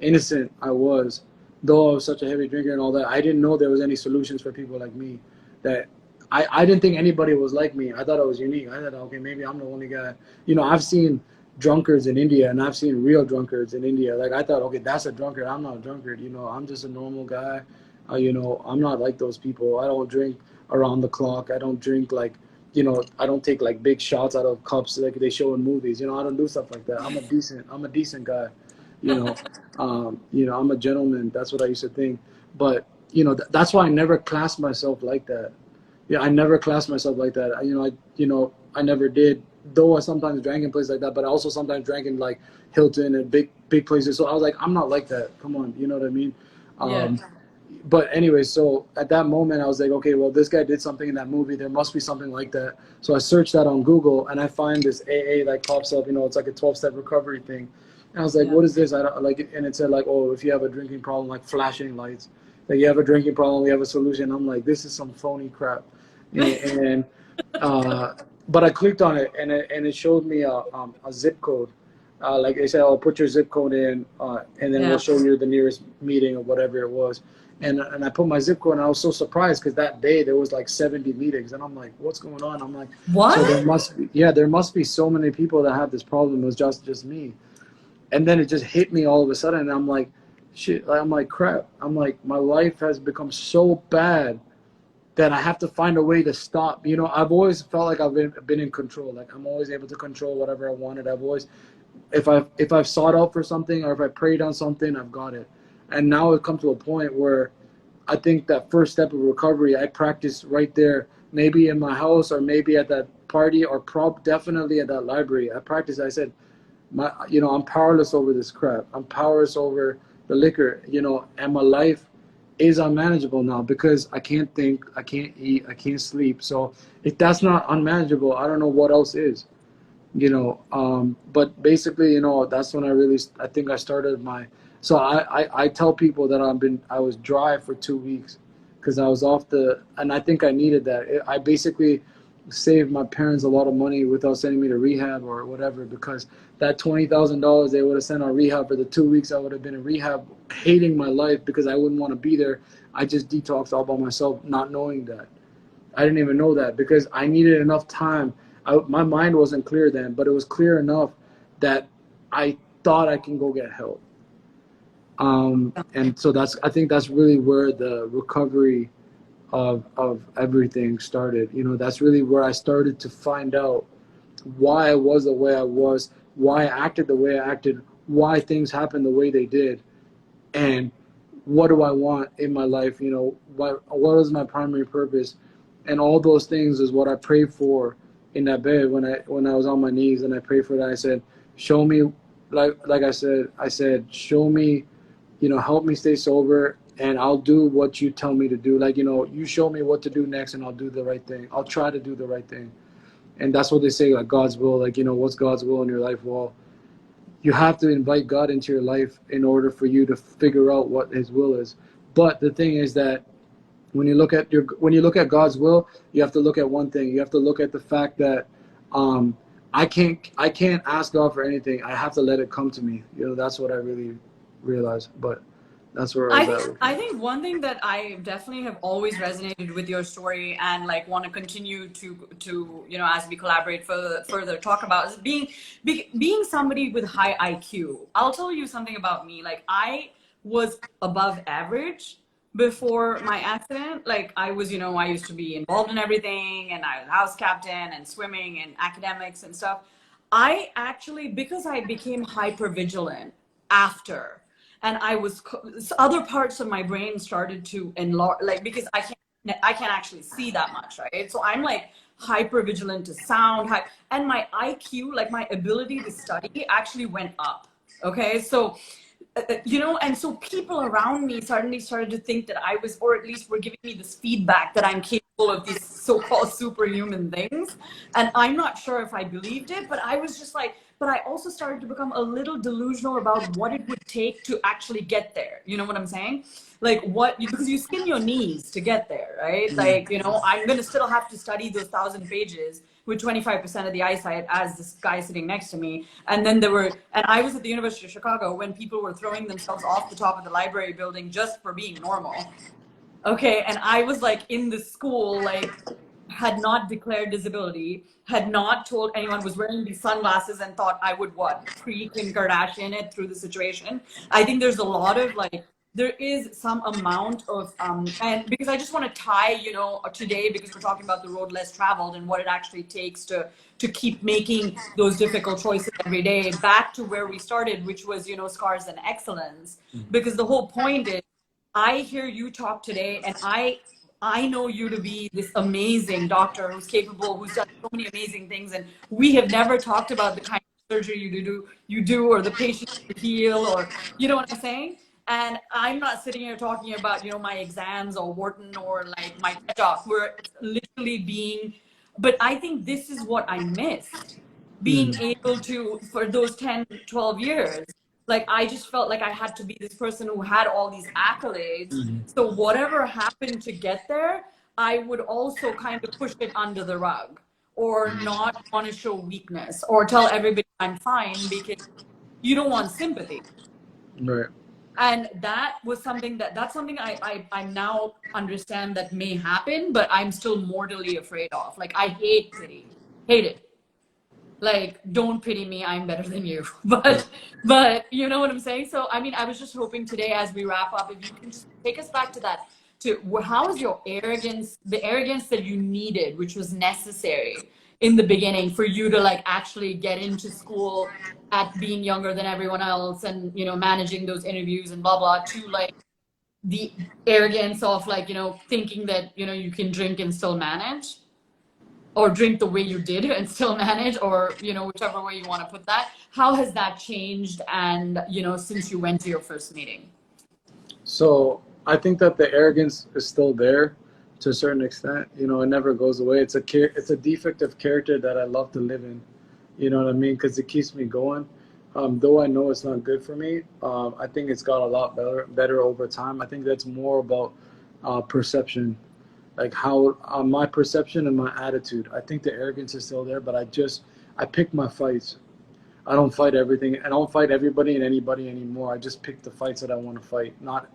innocent I was. Though I was such a heavy drinker and all that, I didn't know there was any solutions for people like me. That I didn't think anybody was like me. I thought I was unique. I thought, okay, maybe I'm the only guy. I've seen drunkards in India and I've seen real drunkards in India. Like I thought, okay, that's a drunkard. I'm not a drunkard. I'm just a normal guy. I'm not like those people. I don't drink around the clock. I don't drink like, I don't take like big shots out of cups like they show in movies. I don't do stuff like that. I'm a decent guy. You know, I'm a gentleman. That's what I used to think. But that's why I never classed myself like that. Yeah, I never classed myself like that. I never did. Though I sometimes drank in places like that, but I also sometimes drank in like Hilton and big places. So I was like, I'm not like that. Come on, you know what I mean? Yeah. But anyway, so at that moment, I was like, okay, well, this guy did something in that movie. There must be something like that. So I searched that on Google, and I find this AA like pops up. It's like a 12-step recovery thing. And I was like, Yeah. what is this? I don't like it. And it said like, oh, if you have a drinking problem, like flashing lights. Like you have a drinking problem, we have a solution. I'm like, this is some phony crap. And but I clicked on it, and it showed me a zip code. Like they said, "Oh, put your zip code in, and then we'll Yeah. show you the nearest meeting or whatever it was." And I put my zip code, and I was so surprised because that day there was like 70 meetings, and I'm like, "What's going on?" I'm like, "So there What? must be, yeah, there must be so many people that have this problem. It was just me." And then it just hit me all of a sudden, and I'm like, "Shit!" I'm like, "Crap!" I'm like, my life has become so bad that I have to find a way to stop. I've always felt like I've been in control. Like I'm always able to control whatever I wanted. I've always, if I've sought out for something or if I prayed on something, I've got it. And now it come to a point where I think that first step of recovery, I practice right there, maybe in my house or maybe at that party or definitely at that library. I practice. I said, I'm powerless over this crap. I'm powerless over the liquor, and my life is unmanageable now because I can't think, I can't eat, I can't sleep. So if that's not unmanageable, I don't know what else is. But basically, that's when I think I started so I tell people that I was dry for 2 weeks because I was and I think I needed that. I basically saved my parents a lot of money without sending me to rehab or whatever, because that $20,000 they would have sent on rehab for the 2 weeks I would have been in rehab, hating my life because I wouldn't want to be there. I just detoxed all by myself, not knowing that. I didn't even know that because I needed enough time. My mind wasn't clear then, but it was clear enough that I thought I can go get help. And so I think that's really where the recovery of everything started. That's really where I started to find out why I was the way I was, why I acted the way I acted, why things happened the way they did, and what do I want in my life? What is my primary purpose? And all those things is what I prayed for in that bed when I was on my knees, and I prayed for that. I said, show me, like I said, show me, help me stay sober, and I'll do what you tell me to do. Like, you show me what to do next and I'll do the right thing. I'll try to do the right thing. And that's what they say, like God's will, like, what's God's will in your life? Well, you have to invite God into your life in order for you to figure out what his will is. But the thing is that when you look at God's will, you have to look at one thing. You have to look at the fact that I can't ask God for anything. I have to let it come to me. That's what I really realized. But that's where I I was think at with I it. think one thing that I definitely have always resonated with your story and like want to continue to as we collaborate further talk about is being somebody with high IQ. I'll tell you something about me. Like I was above average before my accident. Like I was, I used to be involved in everything and I was house captain and swimming and academics and stuff. I actually, because I became hyper vigilant after. and other parts of my brain started to enlarge, like, because I can't actually see that much, right? So I'm like hyper vigilant to sound, and my IQ, like my ability to study, actually went up. Okay, so and so people around me suddenly started to think that I was, or at least were giving me this feedback that I'm capable of these so-called superhuman things. And I'm not sure if I believed it, but I was just like, but I also started to become a little delusional about what it would take to actually get there. You know what I'm saying? Like because you skin your knees to get there, right? Like, I'm going to still have to study those 1,000 pages with 25% of the eyesight as this guy sitting next to me. And then and I was at the University of Chicago when people were throwing themselves off the top of the library building just for being normal. Okay. And I was like in the school, like, had not declared disability, had not told anyone, was wearing these sunglasses and thought I would pre-Kim Kardashian it through the situation. I think there's a lot of like, there is some amount of and because I just want to tie, today, because we're talking about the road less traveled and what it actually takes to keep making those difficult choices every day, back to where we started, which was, scars and excellence. Because the whole point is, I hear you talk today, and I know you to be this amazing doctor who's capable, who's done so many amazing things, and we have never talked about the kind of surgery you do, or the patient you heal, or you know what I'm saying. And I'm not sitting here talking about my exams or Wharton or like my TED talk. We're literally but I think this is what I missed, being able to, for those 10, 12 years. Like, I just felt like I had to be this person who had all these accolades. So whatever happened to get there, I would also kind of push it under the rug, or not want to show weakness, or tell everybody I'm fine, because you don't want sympathy. Right. And that's something I now understand that may happen, but I'm still mortally afraid of. Like, I hate pity. Hate it. Like, don't pity me, I'm better than you. But you know what I'm saying? So I mean, I was just hoping today, as we wrap up, if you can just take us back to that, to how is your arrogance, the arrogance that you needed, which was necessary in the beginning for you to like actually get into school at being younger than everyone else, and managing those interviews and blah blah, to like the arrogance of like thinking that you can drink and still manage, or drink the way you did and still manage, or whichever way you want to put that. How has that changed, and since you went to your first meeting? So I think that the arrogance is still there to a certain extent. It never goes away. It's a defect of character that I love to live in. You know what I mean? Because it keeps me going. Though I know it's not good for me, I think it's got a lot better over time. I think that's more about perception, like how my perception and my attitude. I think the arrogance is still there, but I pick my fights. I don't fight everything. I don't fight everybody and anybody anymore. I just pick the fights that I want to fight. Not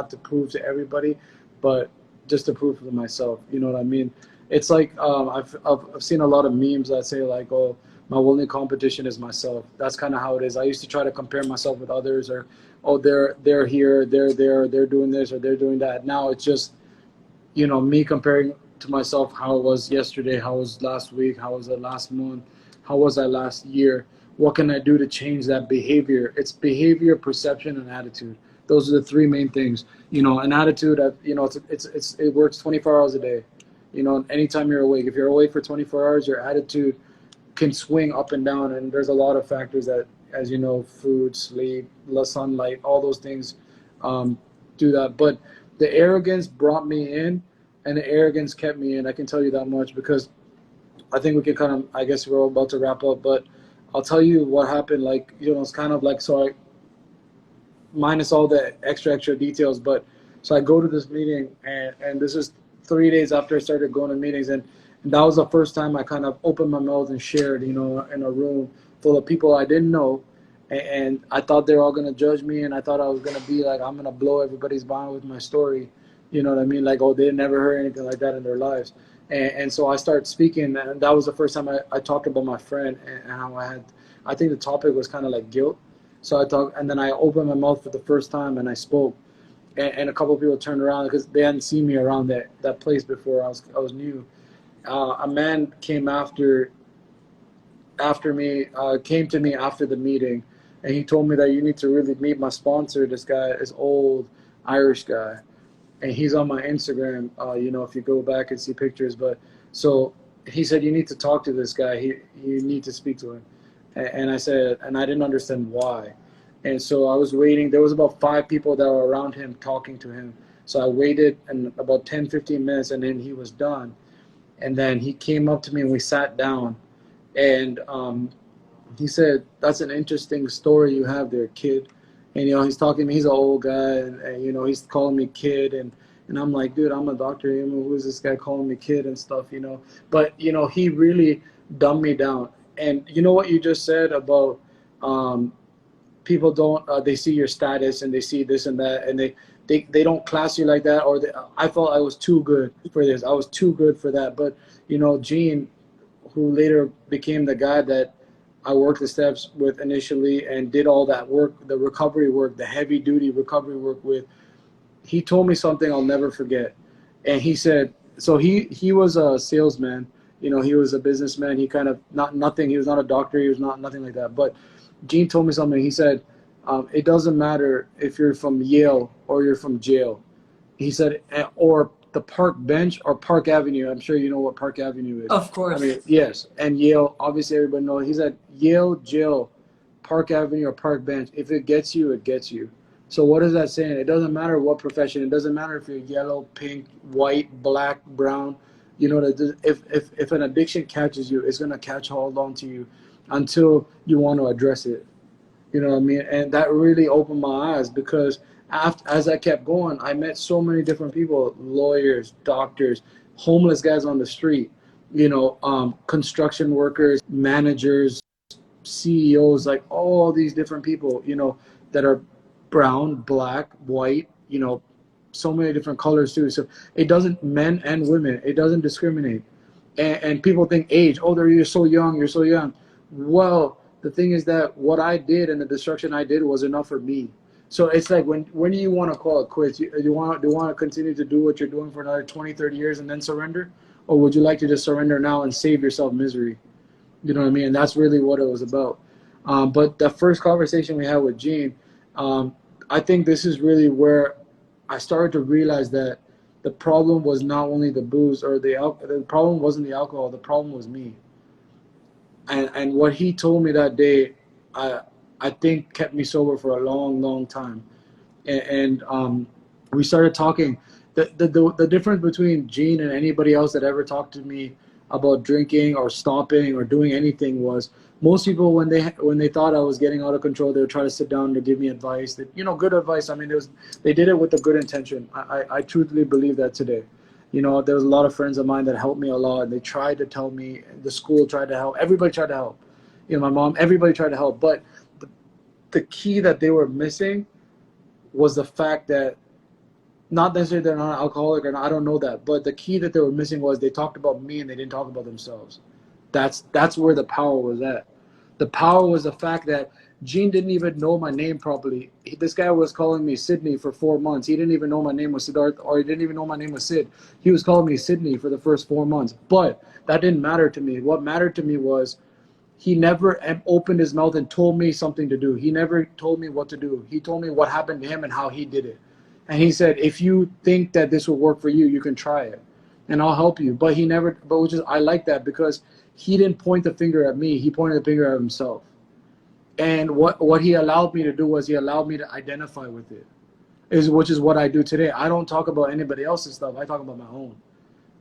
to prove to everybody, but just to prove to myself. You know what I mean? It's like I've seen a lot of memes that say like, oh, my only competition is myself. That's kind of how it is. I used to try to compare myself with others, or oh, they're here, they're there, they're doing this or they're doing that. Now it's just me comparing to myself, how it was yesterday, how it was last week, how was it last month, how was I last year, what can I do to change that behavior? It's behavior, perception, and attitude. Those are the three main things. An attitude, it works 24 hours a day. Anytime you're awake, if you're awake for 24 hours, your attitude can swing up and down, and there's a lot of factors that, as you know, food, sleep, sunlight, all those things do that. But the arrogance brought me in, and the arrogance kept me in. I can tell you that much, because I think we can kind of, I guess we're about to wrap up, but I'll tell you what happened. Like, it's kind of like, so I, minus all the extra details, but so I go to this meeting, and this is 3 days after I started going to meetings, and that was the first time I kind of opened my mouth and shared, in a room full of people I didn't know, and I thought they were all going to judge me, and I thought I was going to be like, I'm going to blow everybody's mind with my story, you know what I mean? Like, oh, they never heard anything like that in their lives. And so I started speaking, and that was the first time I talked about my friend, and how I think the topic was kind of like guilt. So I talked, and then I opened my mouth for the first time, and I spoke, and a couple of people turned around because they hadn't seen me around that place before. I was new. A man came after me, came to me after the meeting, and he told me that you need to really meet my sponsor. This guy is old Irish guy, and he's on my Instagram. You know, if you go back and see pictures, but so he said you need to talk to this guy. You need to speak to him, and I said, and I didn't understand why, and so I was waiting. There was about 5 people that were around him talking to him. So I waited and about 10, 15 minutes, and then he was done. And then he came up to me and we sat down, and he said, "That's an interesting story you have there, kid." And he's talking to me. He's an old guy, and he's calling me kid, and I'm like, dude, I'm a doctor. Who is this guy calling me kid and stuff. But he really dumbed me down. And you know what you just said about people don't they see your status and they see this and that, and they don't class you like that, or I felt I was too good for this. I was too good for that. But Gene, who later became the guy that I worked the steps with initially and did all that work, the recovery work, the heavy duty recovery work with, he told me something I'll never forget. And he said, so he was a salesman, he was a businessman. He kind of nothing. He was not a doctor. He was not nothing like that. But Gene told me something. He said, it doesn't matter if you're from Yale or you're from jail. He said, or the park bench or Park Avenue. I'm sure you know what Park Avenue is. Of course. I mean, yes. And Yale, obviously everybody knows. He said, Yale, jail, Park Avenue, or park bench. If it gets you, it gets you. So what is that saying? It doesn't matter what profession. It doesn't matter if you're yellow, pink, white, black, brown. If an addiction catches you, it's going to catch hold on to you until you want to address it. You know what I mean? And that really opened my eyes, because as I kept going, I met so many different people: lawyers, doctors, homeless guys on the street, construction workers, managers, CEOs, like all these different people, that are brown, black, white, so many different colors too. So it doesn't, men and women, it doesn't discriminate. And people think age, oh, you're so young, you're so young. Well, the thing is that what I did and the destruction I did was enough for me. So it's like, when do you want to call it quits? Do you want to continue to do what you're doing for another 20, 30 years and then surrender? Or would you like to just surrender now and save yourself misery? You know what I mean? And that's really what it was about. But the first conversation we had with Gene, I think this is really where I started to realize that the problem was not only the booze or the problem wasn't the alcohol, the problem was me. And what he told me that day, I think kept me sober for a long, long time. And we started talking. The difference between Gene and anybody else that ever talked to me about drinking or stopping or doing anything was, most people, when they thought I was getting out of control, they would try to sit down to give me advice. Good advice. I mean, they did it with a good intention. I truthfully believe that today. There was a lot of friends of mine that helped me a lot, and they tried to tell me. The school tried to help. Everybody tried to help. My mom. Everybody tried to help. But the key that they were missing was the fact that, not necessarily they're not an alcoholic or not, I don't know that, but the key that they were missing was they talked about me and they didn't talk about themselves. That's where the power was at. The power was the fact that Gene didn't even know my name properly. This guy was calling me Sydney for 4 months. He didn't even know my name was Siddharth, or he didn't even know my name was Sid. He was calling me Sydney for the first 4 months. But that didn't matter to me. What mattered to me was he never opened his mouth and told me something to do. He never told me what to do. He told me what happened to him and how he did it. And he said, if you think that this will work for you, you can try it, and I'll help you. But I like that, because he didn't point the finger at me. He pointed the finger at himself. And what he allowed me to do was he allowed me to identify with it, which is what I do today. I don't talk about anybody else's stuff. I talk about my own.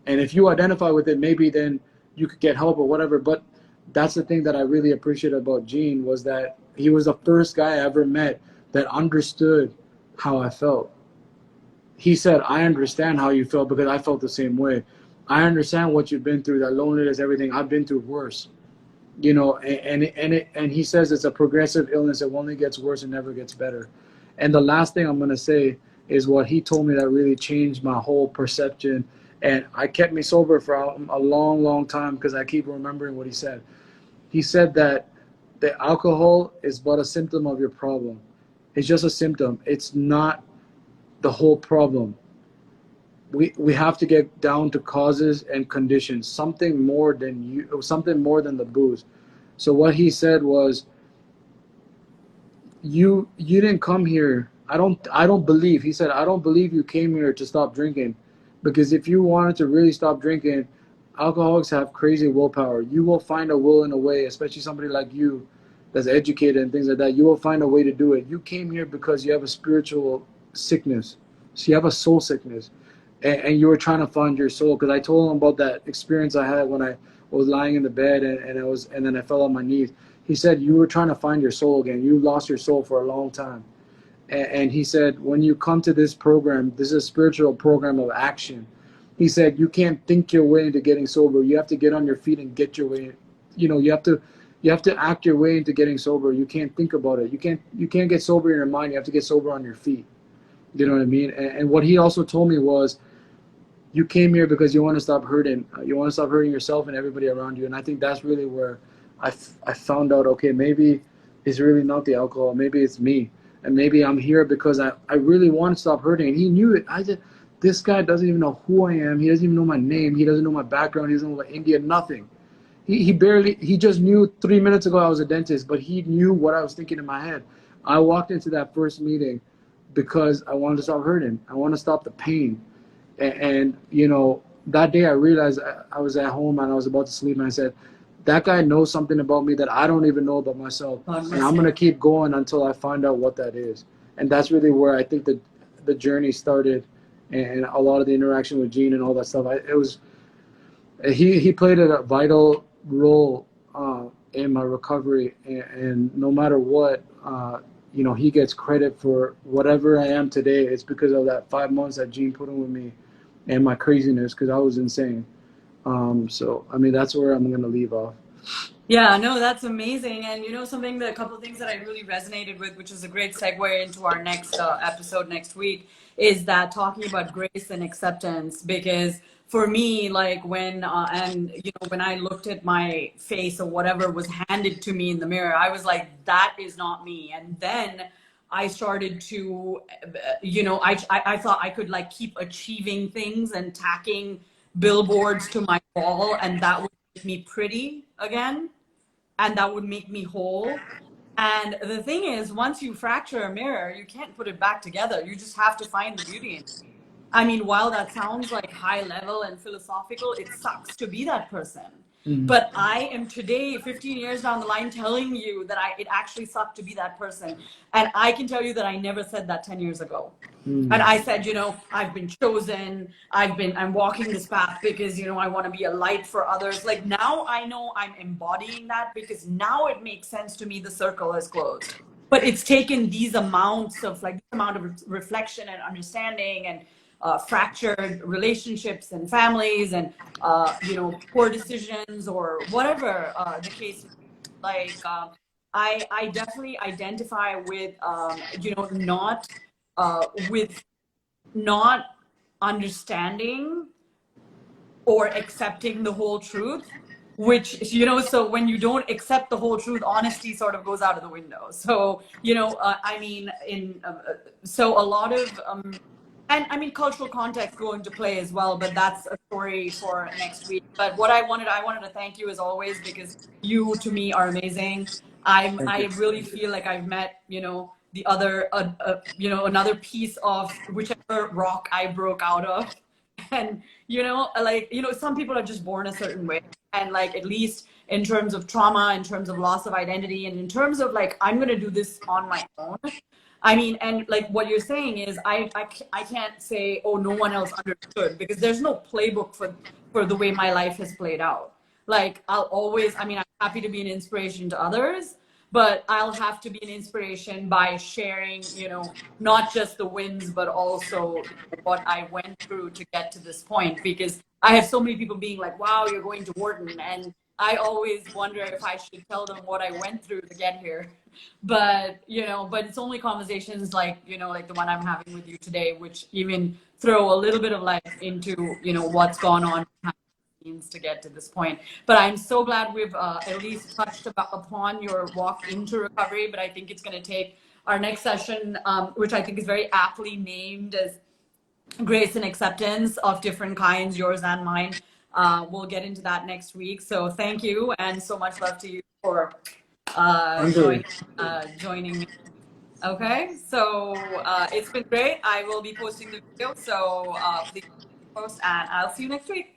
And if you identify with it, maybe then you could get help or whatever. But that's the thing that I really appreciate about Gene, was that he was the first guy I ever met that understood how I felt. He said, I understand how you felt, because I felt the same way. I understand what you've been through, that loneliness, everything. I've been through worse. And he says it's a progressive illness. It only gets worse and never gets better. And the last thing I'm going to say is what he told me that really changed my whole perception. And I kept me sober for a long, long time, because I keep remembering what he said. He said that the alcohol is but a symptom of your problem. It's just a symptom. It's not the whole problem. We have to get down to causes and conditions, something more than the booze. So what he said was, you didn't come here. I don't believe, he said, I don't believe you came here to stop drinking, because if you wanted to really stop drinking, alcoholics have crazy willpower. You will find a will and a way, especially somebody like you that's educated and things like that. You will find a way to do it. You came here because you have a spiritual sickness. So you have a soul sickness, and you were trying to find your soul. Because I told him about that experience I had when I was lying in the bed and then I fell on my knees. He said, you were trying to find your soul again. You lost your soul for a long time. And he said, when you come to this program, this is a spiritual program of action. He said, you can't think your way into getting sober. You have to get on your feet and get your way. You have to act your way into getting sober. You can't think about it. You can't get sober in your mind. You have to get sober on your feet. You know what I mean? And what he also told me was, you came here because you want to stop hurting. You want to stop hurting yourself and everybody around you. And I think that's really where I found out, okay, maybe it's really not the alcohol. Maybe it's me. And maybe I'm here because I really want to stop hurting. And he knew it. This guy doesn't even know who I am. He doesn't even know my name. He doesn't know my background. He doesn't know India, nothing. He just knew 3 minutes ago I was a dentist, but he knew what I was thinking in my head. I walked into that first meeting because I wanted to stop hurting. I want to stop the pain. And that day I realized I was at home and I was about to sleep, and I said, that guy knows something about me that I don't even know about myself. And I'm going to keep going until I find out what that is. And that's really where I think the journey started, and a lot of the interaction with Gene and all that stuff. He played a vital role in my recovery, and no matter what, he gets credit for whatever I am today. It's because of that 5 months that Gene put in with me and my craziness, because I was insane. So, I mean, that's where I'm going to leave off. Yeah, no, that's amazing. And a couple of things that I really resonated with, which is a great segue into our next episode next week, is that talking about grace and acceptance. Because for me, like when I looked at my face or whatever was handed to me in the mirror, I was like, that is not me. And then I started to, I thought I could like keep achieving things and tacking billboards to my wall, and that would make me pretty again, and that would make me whole. And the thing is, once you fracture a mirror, you can't put it back together. You just have to find the beauty in it. I mean, while that sounds like high level and philosophical, it sucks to be that person. Mm-hmm. But I am today, 15 years down the line, telling you that it actually sucked to be that person. And I can tell you that I never said that 10 years ago. Mm-hmm. And I said, I've been chosen. I'm walking this path because, I want to be a light for others. Like now I know I'm embodying that, because now it makes sense to me. The circle is closed. But it's taken these amounts of reflection and understanding and fractured relationships and families and poor decisions or whatever the case is. I definitely identify with not understanding or accepting the whole truth, which so when you don't accept the whole truth, honesty sort of goes out of the window. So so a lot of and I mean, cultural context go into play as well, but that's a story for next week. But what I wanted to thank you as always, because you to me are amazing. I really feel like I've met, the other, another piece of whichever rock I broke out of. And, some people are just born a certain way. And at least in terms of trauma, in terms of loss of identity, and in terms of I'm going to do this on my own. I mean, and what you're saying is I can't say, oh, no one else understood, because there's no playbook for the way my life has played out. I'm happy to be an inspiration to others, but I'll have to be an inspiration by sharing, not just the wins, but also what I went through to get to this point, because I have so many people being like, wow, you're going to Wharton. And I always wonder if I should tell them what I went through to get here. But it's only conversations like the one I'm having with you today, which even throw a little bit of light into, what's gone on behind the scenes to get to this point. But I'm so glad we've at least touched upon your walk into recovery. But I think it's going to take our next session, which I think is very aptly named as grace and acceptance of different kinds, yours and mine. We'll get into that next week. So thank you, and so much love to you for joining me. Okay, so it's been great. I will be posting the video, so please post, and I'll see you next week.